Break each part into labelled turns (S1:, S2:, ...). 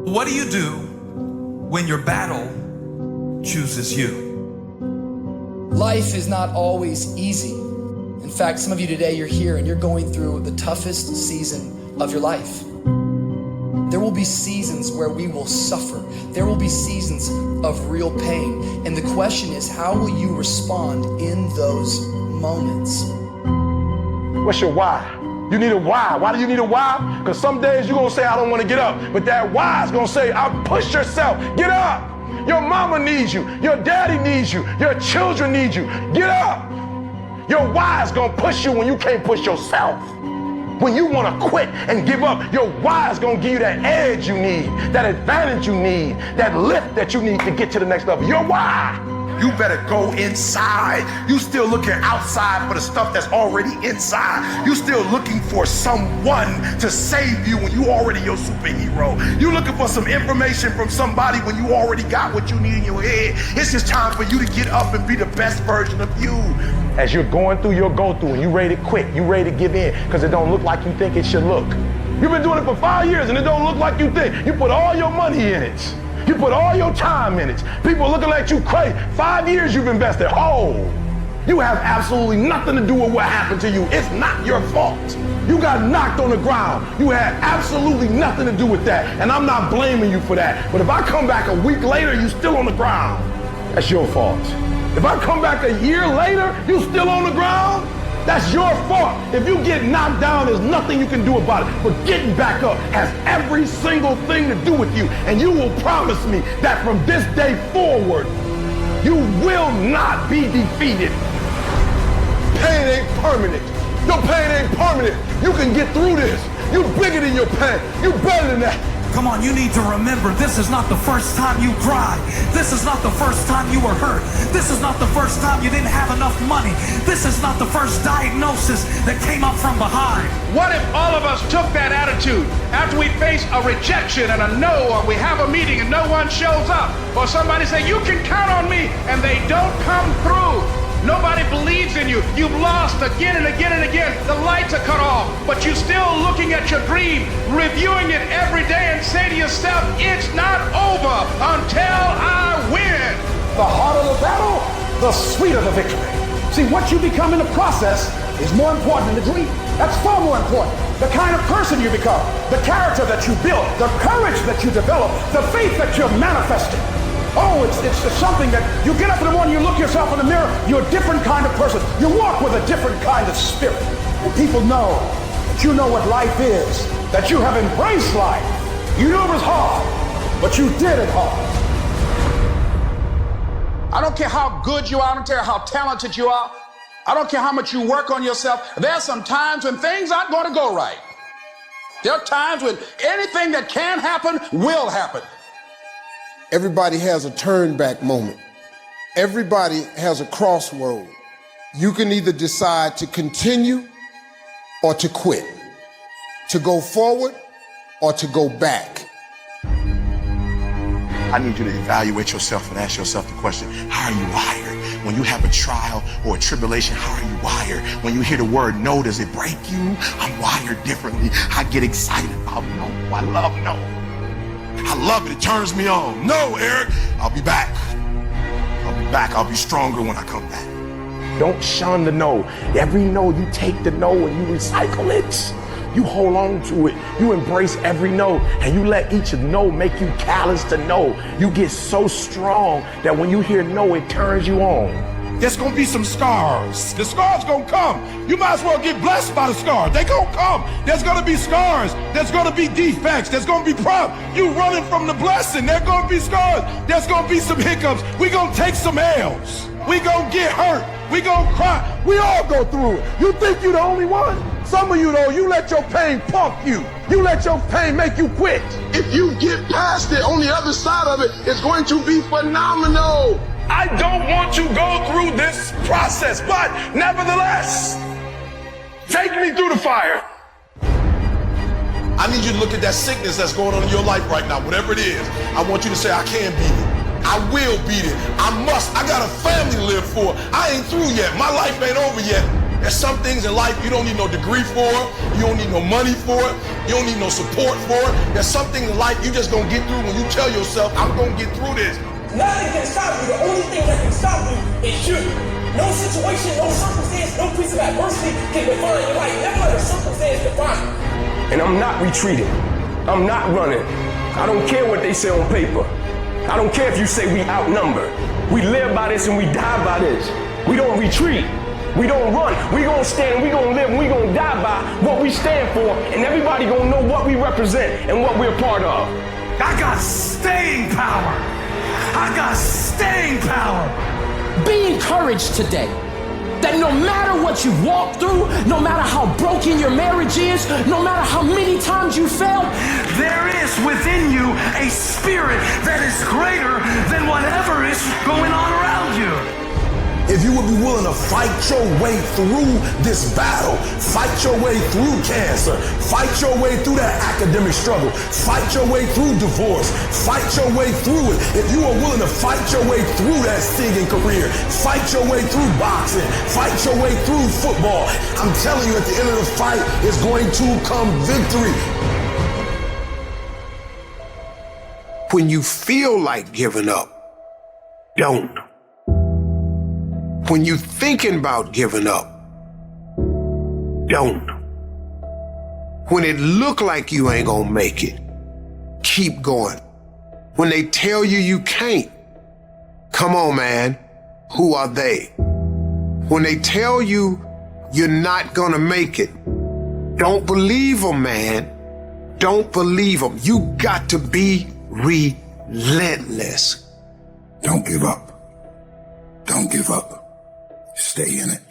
S1: What do you do when your battle chooses you?
S2: Life is not always easy. In fact, some of you today, you're here and you're going through the toughest season of your life. There will be seasons where we will suffer. There will be seasons of real pain. And the question is, how will you respond in those moments?
S3: What's your why? You need a why. Why do you need a why? Because some days you're going to say, I don't want to get up. But that why is going to say, push yourself. Get up. Your mama needs you. Your daddy needs you. Your children need you. Get up. Your why is going to push you when you can't push yourself. When you want to quit and give up, your why is going to give you that edge you need, that advantage you need, that lift that you need to get to the next level. Your why.
S4: You better go inside. You still looking outside for the stuff that's already inside. You still looking for someone to save you when you already your superhero. You looking for some information from somebody when you already got what you need in your head. It's just time for you to get up and be the best version of you.
S3: As you're going through your go-through and you ready to quit, you ready to give in because it don't look like you think it should look. You've been doing it for 5 years and it don't look like you think. You put all your money in it. You put all your time in it. People are looking at you crazy. 5 years you've invested. Oh, you have absolutely nothing to do with what happened to you. It's not your fault. You got knocked on the ground. You had absolutely nothing to do with that. And I'm not blaming you for that. But if I come back a week later, you still on the ground, that's your fault. If I come back a year later, you still on the ground, that's your fault. If you get knocked down, there's nothing you can do about it. But getting back up has every single thing to do with you. And you will promise me that from this day forward, you will not be defeated. Pain ain't permanent. Your pain ain't permanent. You can get through this. You bigger than your pain. You better than that.
S1: Come on, you need to remember, this is not the first time you cried. This is not the first time you were hurt. This is not the first time you didn't have enough money. This is not the first diagnosis that came up from behind.
S5: What if all of us took that attitude after we face a rejection and a no, or we have a meeting and no one shows up, or somebody say, you can count on me, and they don't come through? Nobody believes in you. You've lost again and again and again. The lights are cut off, but you're still looking at your dream, reviewing it every day and say to yourself, it's not over until I win.
S6: The harder the battle, the sweeter the victory. See, what you become in the process is more important than the dream. That's far more important. The kind of person you become, the character that you build, the courage that you develop, the faith that you're manifesting. Oh, it's something that you get up in the morning, you look yourself in the mirror, you're a different kind of person. You walk with a different kind of spirit. And people know that you know what life is, that you have embraced life. You knew it was hard, but you did it hard.
S5: I don't care how good you are. I don't care how talented you are. I don't care how much you work on yourself. There are some times when things aren't going to go right. There are times when anything that can happen will happen.
S7: Everybody has a turn back moment. Everybody has a crossroad. You can either decide to continue or to quit, to go forward or to go back.
S4: I need you to evaluate yourself and ask yourself the question, how are you wired? When you have a trial or a tribulation, how are you wired? When you hear the word no, does it break you? I'm wired differently. I get excited about no. I love no. I love it. It turns me on. No, Eric, I'll be back. I'll be back. I'll be stronger when I come back.
S3: Don't shun the no. Every no, you take the no and you recycle it. You hold on to it. You embrace every no and you let each no make you callous to no. You get so strong that when you hear no, it turns you on.
S4: There's gonna be some scars. The scars gonna come. You might as well get blessed by the scars. They gonna come. There's gonna be scars. There's gonna be defects. There's gonna be problems. You running from the blessing. There's gonna be scars. There's gonna be some hiccups. We gonna take some L's. We gonna get hurt. We gonna cry. We all go through it. You think you the only one? Some of you though, you let your pain pump you. You let your pain make you quit.
S3: If you get past it, on the other side of it, it's going to be phenomenal. I don't want to go through this process, but nevertheless, take me through the fire.
S4: I need you to look at that sickness that's going on in your life right now, whatever it is. I want you to say, I can beat it. I will beat it. I must. I got a family to live for. I ain't through yet. My life ain't over yet. There's some things in life you don't need no degree for, you don't need no money for it, you don't need no support for it. There's some things in life you just gonna get through when you tell yourself, I'm gonna get through this.
S8: Nothing can stop you. The only thing that can stop you is you. No situation, no circumstance, no piece of adversity can define your life. Never let a circumstance define you.
S9: And I'm not retreating. I'm not running. I don't care what they say on paper. I don't care if you say we outnumbered. We live by this and we die by this. We don't retreat. We don't run. We gonna stand and we gonna live and we gonna die by what we stand for, and everybody gonna know what we represent and what we're a part of.
S1: I got staying power. I got staying power.
S10: Be encouraged today that no matter what you walk through, no matter how broken your marriage is, no matter how many times you failed,
S1: there is within you a spirit that is greater than whatever is going on around you.
S4: If you would be willing to fight your way through this battle, fight your way through cancer, fight your way through that academic struggle, fight your way through divorce, fight your way through it. If you are willing to fight your way through that singing career, fight your way through boxing, fight your way through football, I'm telling you, at the end of the fight is going to come victory.
S7: When you feel like giving up, don't. When you're thinking about giving up, don't. When it look like you ain't gonna make it, keep going. When they tell you you can't, come on, man, who are they? When they tell you you're not gonna make it, don't believe them, man. Don't believe them. You got to be relentless.
S4: Don't give up. Don't give up. Stay in it.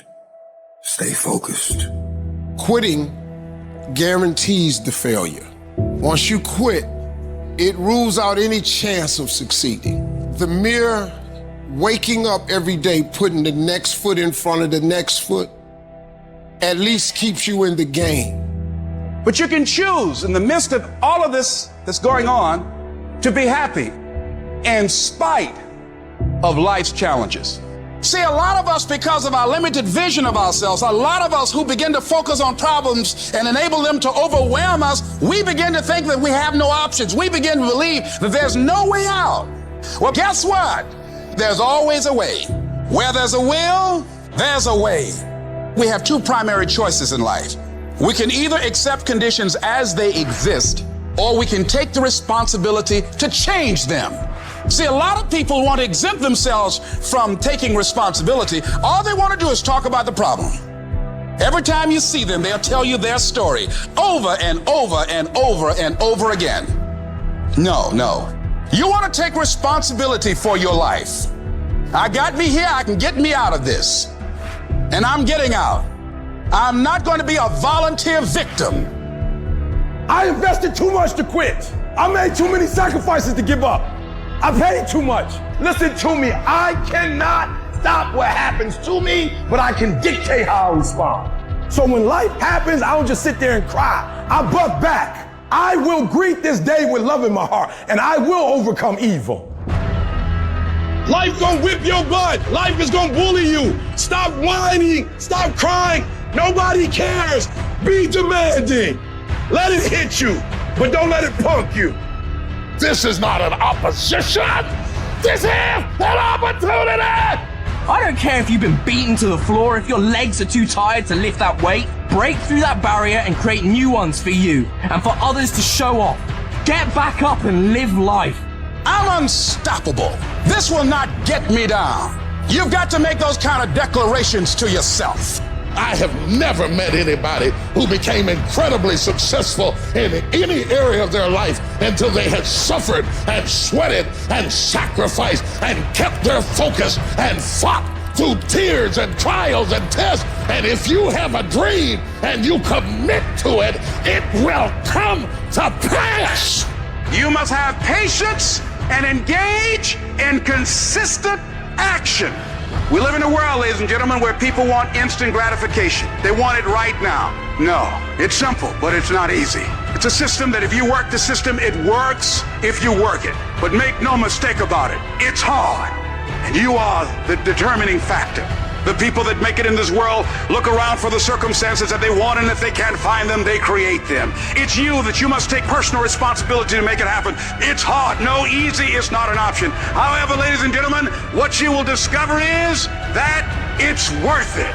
S4: Stay focused.
S7: Quitting guarantees the failure. Once you quit, it rules out any chance of succeeding. The mere waking up every day, putting the next foot in front of the next foot, at least keeps you in the game.
S5: But you can choose in the midst of all of this that's going on to be happy in spite of life's challenges. See, a lot of us, because of our limited vision of ourselves, a lot of us who begin to focus on problems and enable them to overwhelm us, we begin to think that we have no options. We begin to believe that there's no way out. Well, guess what? There's always a way. Where there's a will, there's a way. We have two primary choices in life. We can either accept conditions as they exist, or we can take the responsibility to change them. See, a lot of people want to exempt themselves from taking responsibility. All they want to do is talk about the problem. Every time you see them, they'll tell you their story over and over and over and over again. No. You want to take responsibility for your life. I got me here, I can get me out of this. And I'm getting out. I'm not going to be a volunteer victim.
S6: I invested too much to quit. I made too many sacrifices to give up. I paid too much.
S3: Listen to me. I cannot stop what happens to me, but I can dictate how I respond.
S6: So when life happens, I don't just sit there and cry. I buck back. I will greet this day with love in my heart, and I will overcome evil.
S4: Life gonna whip your butt. Life is gonna bully you. Stop whining. Stop crying. Nobody cares. Be demanding. Let it hit you, but don't let it punk you. This is not an opposition. This is an opportunity.
S10: I don't care if you've been beaten to the floor, if your legs are too tired to lift that weight. Break through that barrier and create new ones for you and for others to show off. Get back up and live life.
S5: I'm unstoppable. This will not get me down. You've got to make those kind of declarations to yourself.
S4: I have never met anybody who became incredibly successful in any area of their life until they had suffered and sweated and sacrificed and kept their focus and fought through tears and trials and tests. And if you have a dream and you commit to it, it will come to pass.
S5: You must have patience and engage in consistent action. We live in a world, ladies and gentlemen, where people want instant gratification. They want it right now. No, it's simple, but it's not easy. It's a system that if you work the system, it works if you work it. But make no mistake about it, it's hard. And you are the determining factor. The people that make it in this world look around for the circumstances that they want, and if they can't find them, they create them. It's you that you must take personal responsibility to make it happen. It's hard. No, easy is not an option. However, ladies and gentlemen, what you will discover is that it's worth it.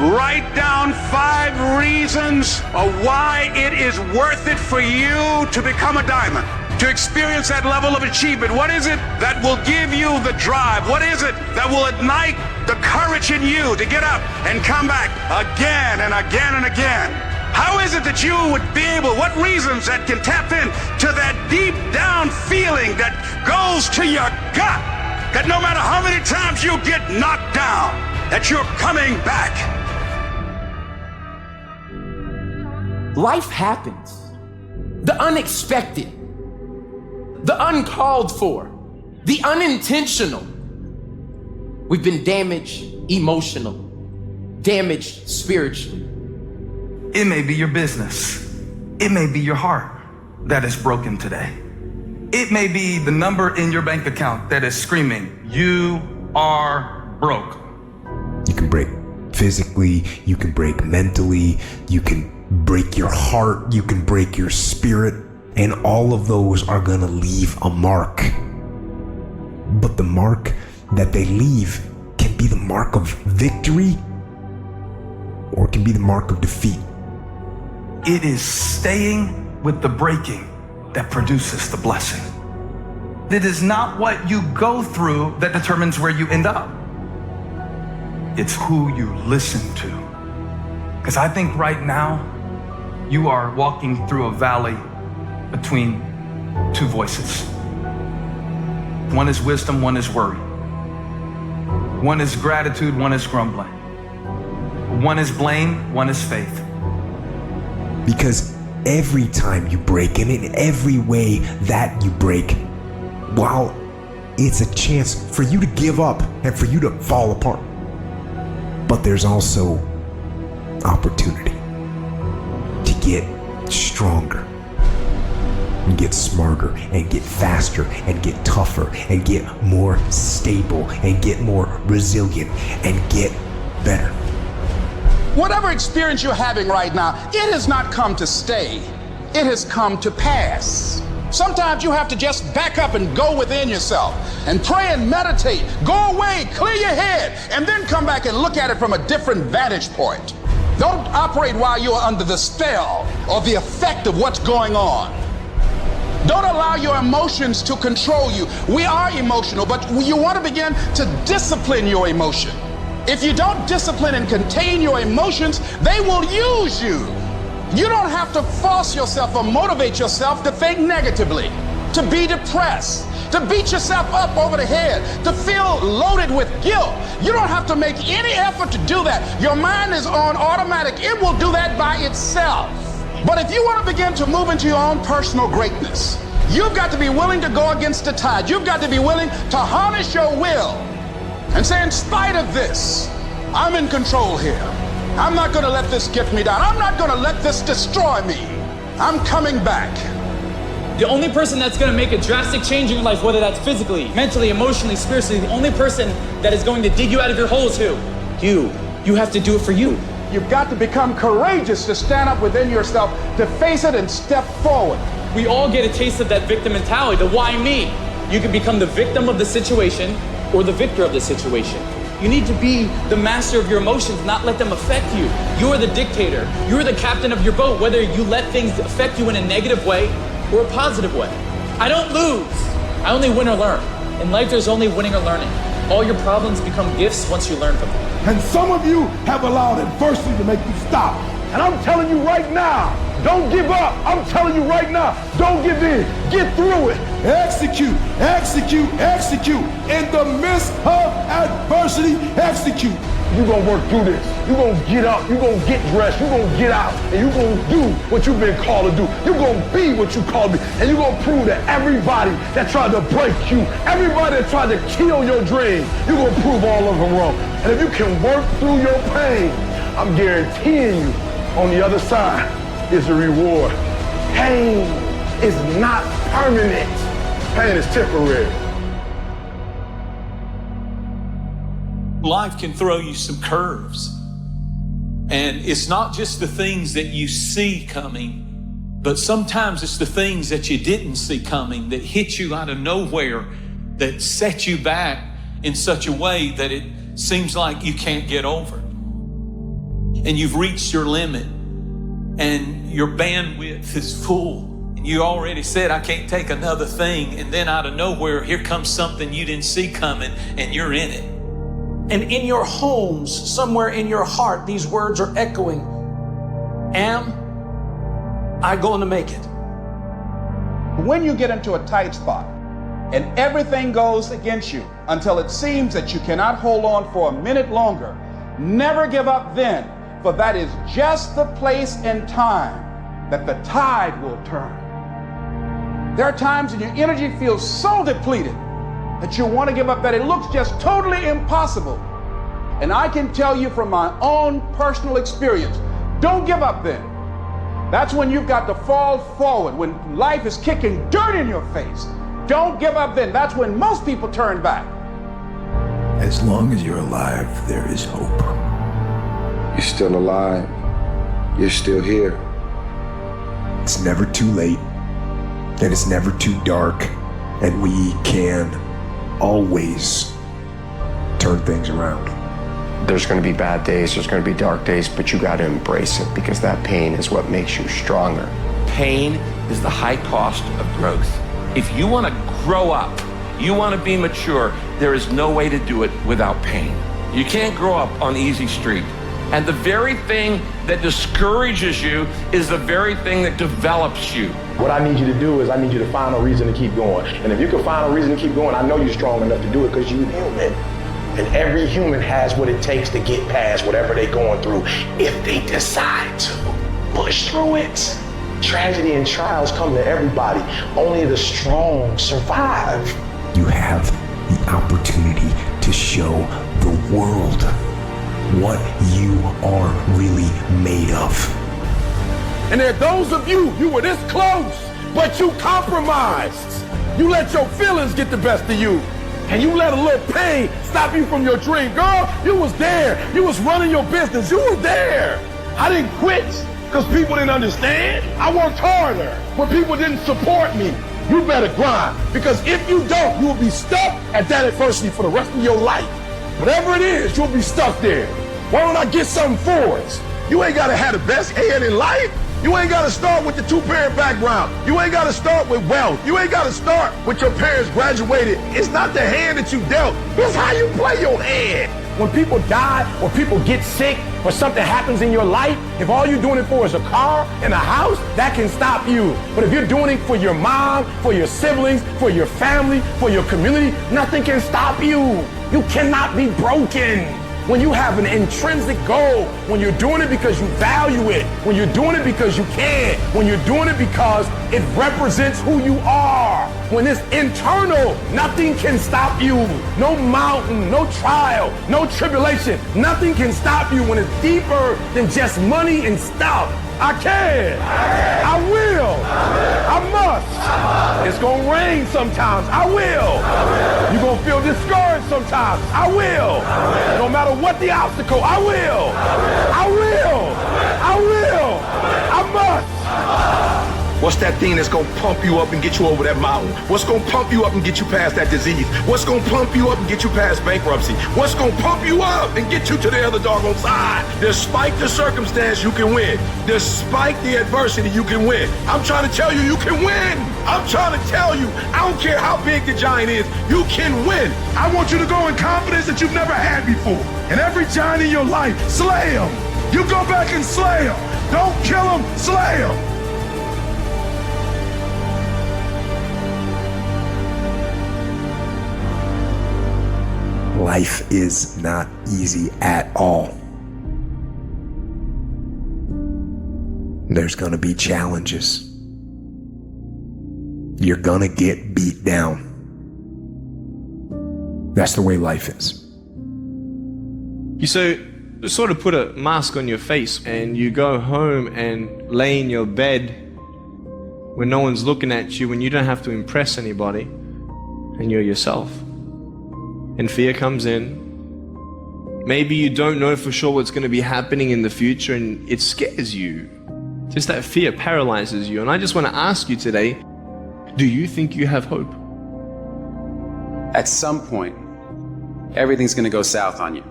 S5: Write down 5 reasons of why it is worth it for you to become a diamond, to experience that level of achievement. What is it that will give you the drive? What is it that will ignite the courage in you to get up and come back again and again and again? How is it that you would be able, what reasons that can tap in to that deep down feeling that goes to your gut, that no matter how many times you get knocked down, that you're coming back?
S11: Life happens. The unexpected, the uncalled for, the unintentional. We've been damaged emotionally, damaged spiritually.
S1: It may be your business. It may be your heart that is broken today. It may be the number in your bank account that is screaming, "You are broke."
S12: You can break physically, you can break mentally, you can break your heart, you can break your spirit, and all of those are gonna leave a mark. But the mark that they leave can be the mark of victory, or it can be the mark of defeat.
S1: It is staying with the breaking that produces the blessing. It is not what you go through that determines where you end up. It's who you listen to. Because I think right now, you are walking through a valley between 2 voices. One is wisdom, one is worry. One is gratitude, one is grumbling. One is blame, one is faith.
S12: Because every time you break, and in every way that you break, while it's a chance for you to give up and for you to fall apart, but there's also opportunity to get stronger and get smarter and get faster and get tougher and get more stable and get more resilient and get better.
S6: Whatever experience you're having right now, it has not come to stay. It has come to pass. Sometimes you have to just back up and go within yourself and pray and meditate. Go away, clear your head, and then come back and look at it from a different vantage point. Don't operate while you're under the spell or the effect of what's going on. Don't allow your emotions to control you. We are emotional, but you want to begin to discipline your emotion. If you don't discipline and contain your emotions, they will use you. You don't have to force yourself or motivate yourself to think negatively, to be depressed, to beat yourself up over the head, to feel loaded with guilt. You don't have to make any effort to do that. Your mind is on automatic. It will do that by itself. But if you want to begin to move into your own personal greatness, you've got to be willing to go against the tide. You've got to be willing to harness your will and say, in spite of this, I'm in control here. I'm not going to let this get me down. I'm not going to let this destroy me. I'm coming back.
S13: The only person that's going to make a drastic change in your life, whether that's physically, mentally, emotionally, spiritually, the only person that is going to dig you out of your hole is who? You. You have to do it for you.
S6: You've got to become courageous to stand up within yourself, to face it and step forward.
S13: We all get a taste of that victim mentality, the why me. You can become the victim of the situation or the victor of the situation. You need to be the master of your emotions, not let them affect you. You're the dictator. You're the captain of your boat, whether you let things affect you in a negative way or a positive way. I don't lose. I only win or learn. In life, there's only winning or learning. All your problems become gifts once you learn from them.
S4: And some of you have allowed adversity to make you stop. And I'm telling you right now, don't give up. I'm telling you right now, don't give in. Get through it. Execute, execute, execute. In the midst of adversity, execute. You're going to work through this. You're going to get up. You're going to get dressed. You're going to get out. And you're going to do what you've been called to do. You're going to be what you called to be. And you're going to prove to everybody that tried to break you, everybody that tried to kill your dream, you're going to prove all of them wrong. And if you can work through your pain, I'm guaranteeing you, on the other side is a reward. Pain is not permanent. Pain is temporary.
S14: life can throw you some curves. And it's not just the things that you see coming, but sometimes it's the things that you didn't see coming that hit you out of nowhere, that set you back in such a way that it seems like you can't get over. And you've reached your limit and your bandwidth is full. And you already said, I can't take another thing. And then out of nowhere, here comes something you didn't see coming and you're in it.
S6: And in your homes, somewhere in your heart, these words are echoing. Am I going to make it?
S5: When you get into a tight spot and everything goes against you until it seems that you cannot hold on for a minute longer, never give up then, for that is just the place and time that the tide will turn. There are times when your energy feels so depleted that you want to give up, that it looks just totally impossible. And I can tell you from my own personal experience, don't give up then. That's when you've got to fall forward, when life is kicking dirt in your face. Don't give up then. That's when most people turn back.
S12: As long as you're alive, there is hope.
S15: You're still alive. You're still here.
S12: It's never too late, and it's never too dark, and we can always turn things around.
S15: There's going to be bad days, there's going to be dark days, but you got to embrace it, because that pain is what makes you stronger.
S16: Pain is the high cost of growth. If you want to grow up, you want to be mature, there is no way to do it without pain. You can't grow up on easy street. And the very thing that discourages you is the very thing that develops you.
S3: What I need you to do is I need you to find a reason to keep going. And if you can find a reason to keep going, I know you're strong enough to do it, because you're human. And every human has what it takes to get past whatever they're going through if they decide to push through it. Tragedy and trials come to everybody. Only the strong survive.
S12: You have the opportunity to show the world what you are really made of.
S4: And there are those of you were this close, but you compromised. You let your feelings get the best of you. And you let a little pain stop you from your dream. Girl, you was there. You was running your business. You was there. I didn't quit because people didn't understand. I worked harder when people didn't support me. You better grind, because if you don't, you will be stuck at that adversity for the rest of your life. Whatever it is, you'll be stuck there. Why don't I get something for us? You ain't got to have the best head in life. You ain't got to start with the two-parent background. You ain't got to start with wealth. You ain't got to start with your parents graduated. It's not the hand that you dealt. It's how you play your hand.
S6: When people die or people get sick or something happens in your life, if all you're doing it for is a car and a house, that can stop you. But if you're doing it for your mom, for your siblings, for your family, for your community, nothing can stop you. You cannot be broken. When you have an intrinsic goal, when you're doing it because you value it, when you're doing it because you can, when you're doing it because it represents who you are, when it's internal, nothing can stop you. No mountain, no trial, no tribulation, nothing can stop you when it's deeper than just money and stuff. I can. I will. I must. It's going to rain sometimes. I will. You're going to feel discouraged sometimes. I will. No matter what the obstacle, I will. I will. I will. I must.
S4: What's that thing that's gonna pump you up and get you over that mountain? What's gonna pump you up and get you past that disease? What's gonna pump you up and get you past bankruptcy? What's gonna pump you up and get you to the other doggone side? Despite the circumstance, you can win. Despite the adversity, you can win. I'm trying to tell you, you can win. I'm trying to tell you, I don't care how big the giant is, you can win. I want you to go in confidence that you've never had before. And every giant in your life, slay him. You go back and slay him. Don't kill him, slay him.
S12: Life is not easy at all. There's gonna be challenges. You're gonna get beat down. That's the way life is.
S17: You sort of put a mask on your face and you go home and lay in your bed when no one's looking at you, when you don't have to impress anybody, and you're yourself. And fear comes in, Maybe you don't know for sure what's going to be happening in the future and it scares you. Just that fear paralyzes you. And I just want to ask you today, do you think you have hope?
S18: At some point, everything's going to go south on you.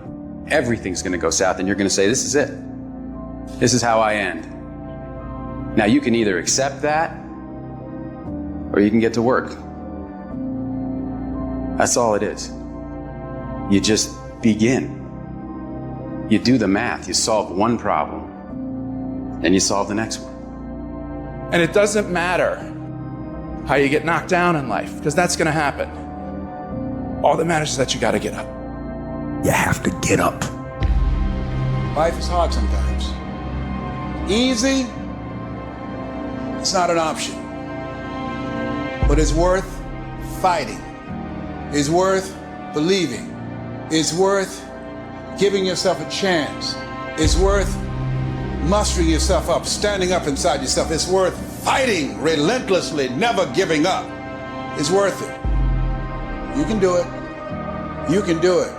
S18: Everything's going to go south and you're going to say, this is it. This is how I end. Now you can either accept that or you can get to work. That's all it is. You just begin. You do the math, you solve one problem, then you solve the next one.
S19: And it doesn't matter how you get knocked down in life, because that's going to happen. All that matters is that you got to get up.
S12: You have to get up.
S6: Life is hard sometimes. Easy, it's not an option. But it's worth fighting. It's worth believing. It's worth giving yourself a chance. It's worth mustering yourself up, standing up inside yourself. It's worth fighting relentlessly, never giving up. It's worth it. You can do it. You can do it.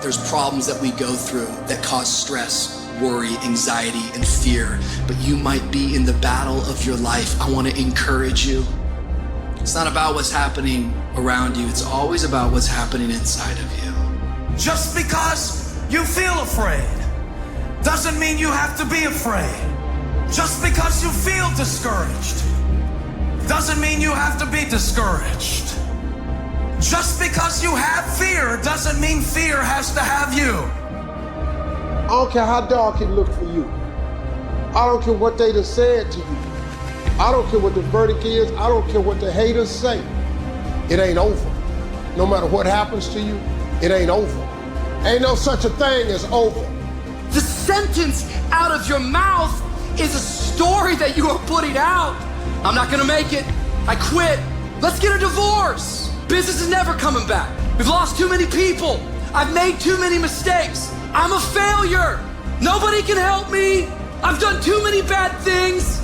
S2: There's problems that we go through that cause stress, worry, anxiety, and fear. But you might be in the battle of your life. I want to encourage you. It's not about what's happening around you. It's always about what's happening inside of you.
S1: Just because you feel afraid doesn't mean you have to be afraid. Just because you feel discouraged doesn't mean you have to be discouraged. Just because you have fear doesn't mean fear has to have you.
S7: I don't care how dark it looked for you. I don't care what they just said to you. I don't care what the verdict is. I don't care what the haters say. It ain't over. No matter what happens to you, it ain't over. Ain't no such a thing as over.
S2: The sentence out of your mouth is a story that you are putting out. I'm not gonna make it. I quit. Let's get a divorce. Business is never coming back. We've lost too many people. I've made too many mistakes. I'm a failure. Nobody can help me. I've done too many bad things.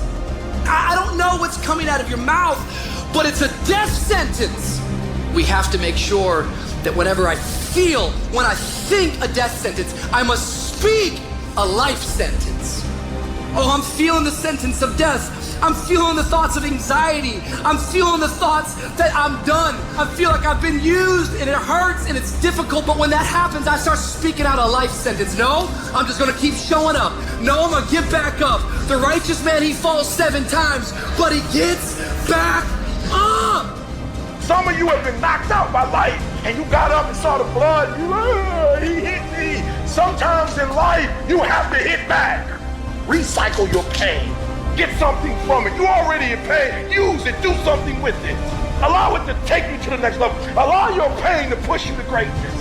S2: I don't know what's coming out of your mouth, but it's a death sentence. We have to make sure that whenever I feel, when I think a death sentence, I must speak a life sentence. Oh, I'm feeling the sentence of death. I'm feeling the thoughts of anxiety. I'm feeling the thoughts that I'm done. I feel like I've been used and it hurts and it's difficult, but when that happens, I start speaking out a life sentence. No, I'm just gonna keep showing up. No, I'm gonna get back up. The righteous man, he falls 7 times, but he gets back up.
S3: Some of you have been knocked out by life and you got up and saw the blood. You, he hit me. Sometimes in life, you have to hit back. Recycle your pain. Get something from it. You already in pain. Use it. Do something with it. Allow it to take you to the next level. Allow your pain to push you to greatness.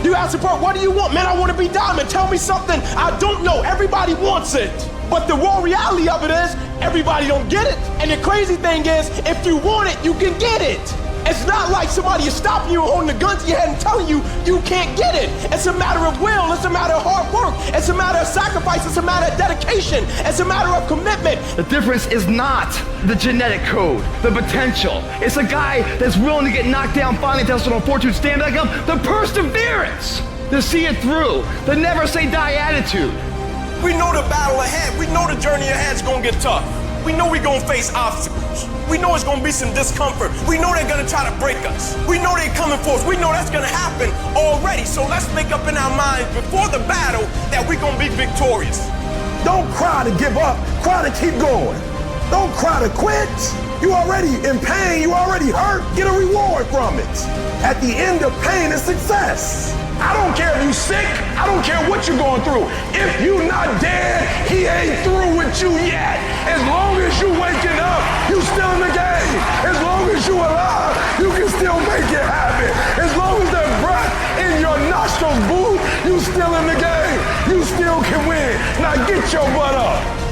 S9: You ask the person, what do you want? Man, I want to be diamond. Tell me something I don't know. Everybody wants it. But the raw reality of it is, everybody don't get it. And the crazy thing is, if you want it, you can get it. It's not like somebody is stopping you and holding a gun to your head and telling you you can't get it. It's a matter of will. It's a matter of hard work. It's a matter of sacrifice. It's a matter of dedication. It's a matter of commitment.
S20: The difference is not the genetic code, the potential. It's a guy that's willing to get knocked down, finally tested on fortune, stand back up. The perseverance to see it through. The never say die attitude.
S9: We know the battle ahead. We know the journey ahead's gonna get tough. We know we're gonna face obstacles. We know it's gonna be some discomfort. We know they're gonna try to break us. We know they're coming for us. We know that's gonna happen already. So let's make up in our minds before the battle that we're gonna be victorious.
S3: Don't cry to give up. Cry to keep going. Don't cry to quit. You already in pain. You already hurt. Get a reward from it. At the end of pain is success. I don't care if you sick. I don't care what you're going through. If you not dead, he ain't through with you yet. As long as you waking up, you still in the game. As long as you alive, you can still make it happen. As long as that breath in your nostrils, boo, you still in the game. You still can win. Now get your butt up.